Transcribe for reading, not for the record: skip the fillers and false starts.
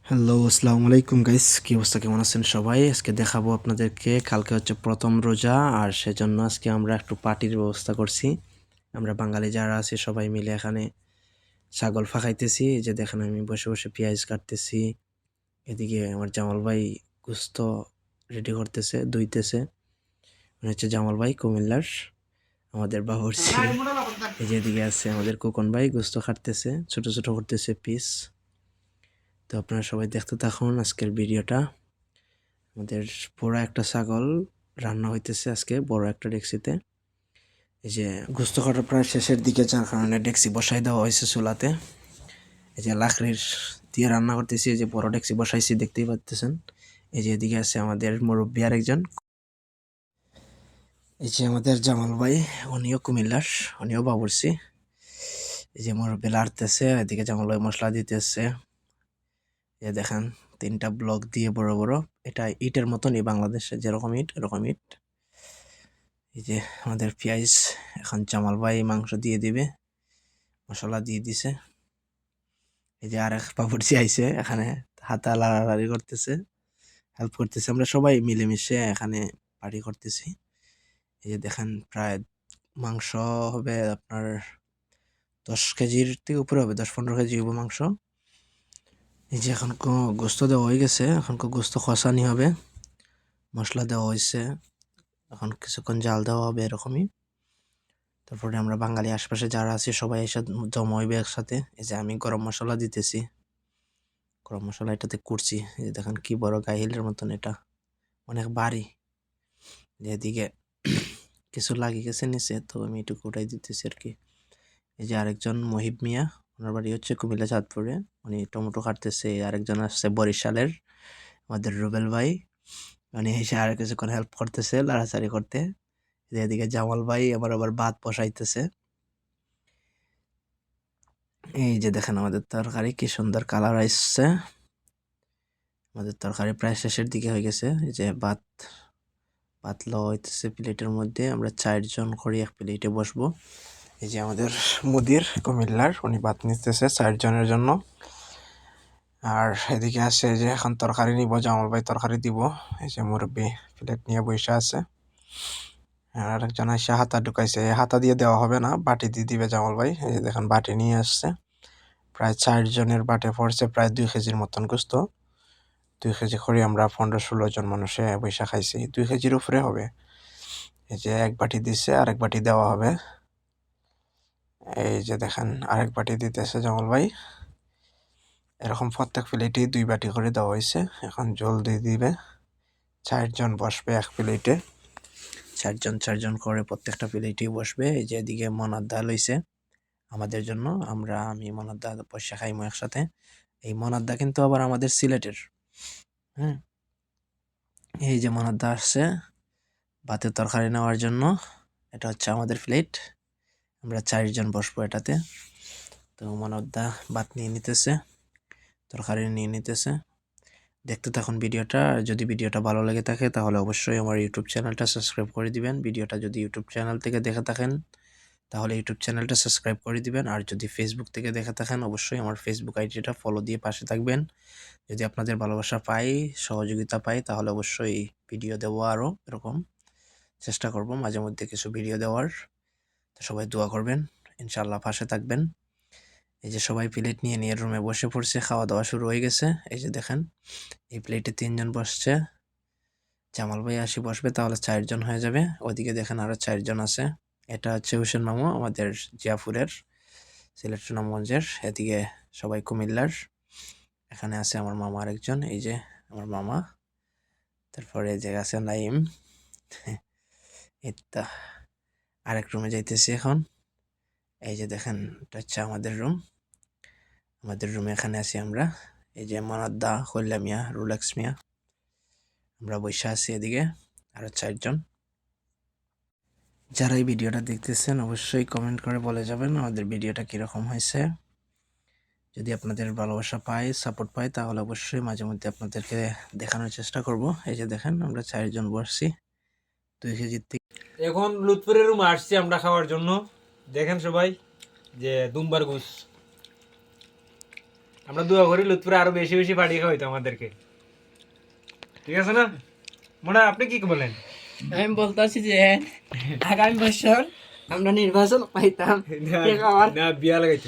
Hello, আসসালামু আলাইকুম guys. কি অবস্থা, কেমন আছেন সবাই? আজকে দেখাবো আপনাদেরকে, কালকে হচ্ছে প্রথম রোজা, আর সেজন্য আজকে আমরা একটু পার্টির ব্যবস্থা করছি। আমরা বাঙালি যারা আছি সবাই মিলে এখানে ছাগল ফাঁকাইতেছি। এই যে দেখেন, আমি বসে বসে পেঁয়াজ কাটতেছি। এদিকে আমার জামাল ভাই গোস্ত রেডি করতেছে, ধুইতেছে। মানে হচ্ছে জামাল ভাই কুমিল্লার, আমাদের বাবুর্চি। এই যে এদিকে আছে আমাদের কোকন ভাই, গোস্ত কাটতেছে, ছোট ছোট করতেছে পিস। তো আপনারা সবাই দেখতে থাকুন আজকের ভিডিওটা। আমাদের বড় একটা ছাগল রান্না হইতেছে আজকে বড় একটা ডেক্সিতে। এই যে গোস্ত কাটা প্রায় শেষের দিকে, যার কারণে ডেক্সি বসাই দেওয়া হয়েছে চুলাতে। এই যে লাকড়ির দিয়ে রান্না করতেছি, এই যে বড় ডেক্সি বসাইছি, দেখতেই পাচ্ছেন। এই যে এদিকে আছে আমাদের মুরব্বী আরেকজন, এই যে আমাদের জামাল ভাই, উনিও কুমিল্লার, উনিও বাবুর্চি। এই যে মুরব্বী লাড়তেছে, এদিকে জামাল ভাই মশলা দিতেছে। এই দেখেন, 3টা ব্লক দিয়ে বড় বড়, এটা ইটের মতনই, বাংলাদেশে যেরকম ইট এরকম ইট। এই যে আমাদের পেঁয়াজ, এখন জামাল ভাই মাংস দিয়ে দিবে, মশলা দিয়ে দিছে। এই যে আরেক বাবুর্চি আইছে এখানে, হাতা লাড়ালাড়ি করতেছে, হেল্প করতেছে। আমরা সবাই মিলেমিশে এখানে পার্টি করতেছি। এই যে দেখেন, প্রায় মাংস হবে আপনার 10 কেজির থেকে উপরে হবে, 10-15 কেজি হবে মাংস। এই যে এখন গোস্ত দেওয়া হয়ে গেছে, এখন গোস্ত খসানি হবে, মশলা দেওয়া হয়েছে, এখন কিছুক্ষণ জাল দেওয়া হবে এরকমই। তারপরে আমরা বাঙালি আশপাশে যারা আছি সবাই এসে জমা হইবে একসাথে। এই যে আমি গরম মশলা দিতেছি, গরম মশলা এটাতে করছি। এই যে দেখেন কি বড় গাইহিলের মতন, এটা অনেক ভারী। এদিকে কিছু লাগিয়ে গেছে নিচে, তো আমি একটু উঠাই দিতেছি আর কি। এই যে আরেকজন মহিব মিয়া, ওনার বাড়ি হচ্ছে কুমিল্লা চাঁদপুরে, উনি টমেটো কাটতেছে। আরেকজন আসছে বরিশালের, আমাদের রুবেল ভাই, উনি এসে আর কিছুক্ষণ হেল্প করতেছে লাড়াচাড়ি করতে। এদিকে জামাল ভাই আবার ভাত বসাইতেছে। এই যে দেখেন আমাদের তরকারি কি সুন্দর কালার আসছে। আমাদের তরকারি প্রায় শেষের দিকে হয়ে গেছে। এই যে ভাত লওয়া হইতেছে প্লেটের মধ্যে, আমরা 4 জন করে এক প্লেটে বসবো। এই যে আমাদের মুদির কুমিল্লার, উনি ভাত নিতেছে 4 জনের জন্য। আর এদিকে আছে যে এখন তরকারি নিব, জামাল ভাই তরকারি দিব। এই যে মুরব্বী প্লেট নিয়ে বসে আছে, আর আরেকজন এসে হাতা ঢুকাইছে। হাতা দিয়ে দেওয়া হবে না, বাটি দিয়ে দিবে জামাল ভাই। এই যে দেখেন বাটি নিয়ে আসছে, প্রায় 4 জনের বাটে পড়ছে প্রায় 2 কেজির মতন গোস্ত। 2 কেজি করে আমরা 15-16 জন মানুষে বৈশা খাইছি, 2 কেজির উপরে হবে। এই যে এক বাটি দিচ্ছে, আরেক বাটি দেওয়া হবে। এই যে দেখেন আরেক বাটি দিতেছে জামাল ভাই। এরকম প্রত্যেক প্লেটেই 2 বাটি করে দেওয়া হয়েছে। এখন জল দিয়ে দিবে, 4 জন বসবে এক প্লেটে, 4 জন করে প্রত্যেকটা প্লেটেই বসবে। এই যে এদিকে মনার ডাল হইছে আমাদের জন্য, আমি মনার দা বসে খাইমো একসাথে। এই মনার দা কিন্তু আবার আমাদের সিলেটের। হ্যাঁ, এই যে মনার দা আসছে ভাতের তরকারি নেওয়ার জন্য। এটা হচ্ছে আমাদের প্লেট, আমরা 4 জন বসবো এটাতে। তো মনোদ্দা ভাত নিয়ে নিতেছে, তরকারি নিয়ে নিতেছে। দেখতে থাকুন ভিডিওটা। আর যদি ভিডিওটা ভালো লেগে থাকে তাহলে অবশ্যই আমার ইউটিউব চ্যানেলটা সাবস্ক্রাইব করে দিবেন। ভিডিওটা যদি ইউটিউব চ্যানেল থেকে দেখে থাকেন তাহলে ইউটিউব চ্যানেলটা সাবস্ক্রাইব করে দিবেন। আর যদি ফেসবুক থেকে দেখে থাকেন অবশ্যই আমার ফেসবুক আইডিটা ফলো দিয়ে পাশে থাকবেন। যদি আপনাদের ভালোবাসা পাই, সহযোগিতা পাই, তাহলে অবশ্যই ভিডিও দেবো, আরও এরকম চেষ্টা করব মাঝে মধ্যে কিছু ভিডিও দেওয়ার। তো সবাই দোয়া করবেন, ইনশাআল্লাহ পাশে থাকবেন। এই যে সবাই প্লেট নিয়ে নিয়ে রুমে বসে পড়ছে, খাওয়া দাওয়া শুরু হয়ে গেছে। এই যে দেখেন এই প্লেটে 3 জন বসছে, জামাল ভাই আসি বসবে তাহলে 4 জন হয়ে যাবে। ওদিকে দেখেন আরো 4 জন আছে। এটা হচ্ছে হোসেন মামু, আমাদের জিয়াপুরের, সিলেট সুনামগঞ্জের। এদিকে সবাই কুমিল্লার। এখানে আছে আমার মামা আরেকজন, এই যে আমার মামা। তারপরে এই যে আছে নাইম। এটা আরেক রুমে যাইতেছি এখন। এই যে দেখেন এটা হচ্ছে আমাদের রুম, আমাদের রুমে এখানে আছি আমরা। এই যে মনাদ্দা, কল্যা মিয়া, রুলেক্স মিয়া, আমরা বসে আছি এদিকে আরো 4 জন। যারা এই ভিডিওটা দেখতেছেন অবশ্যই কমেন্ট করে বলে যাবেন আমাদের ভিডিওটা কিরকম হয়েছে। যদি আপনাদের ভালোবাসা পাই, সাপোর্ট পাই, তাহলে অবশ্যই মাঝে মধ্যে আপনাদেরকে দেখানোর চেষ্টা করব। এই যে দেখেন আমরা 4 জন বসছি 2 কেজির থেকে। এখন লুৎফুরের রুমে আসছি আমরা খাওয়ার জন্য। দেখেন সবাই যে দুম্বার গোস, আমরা দোয়া করি লুৎফুরে আরো বেশি বেশি পার্টি খাওয়াইতো আমাদেরকে, ঠিক আছে না? মনে হয় আপনি কি বলেন? আমি বলতেছি যে আগামী বছর আমরা নির্বাচন পাইতাম না বিয়া লাগাইতে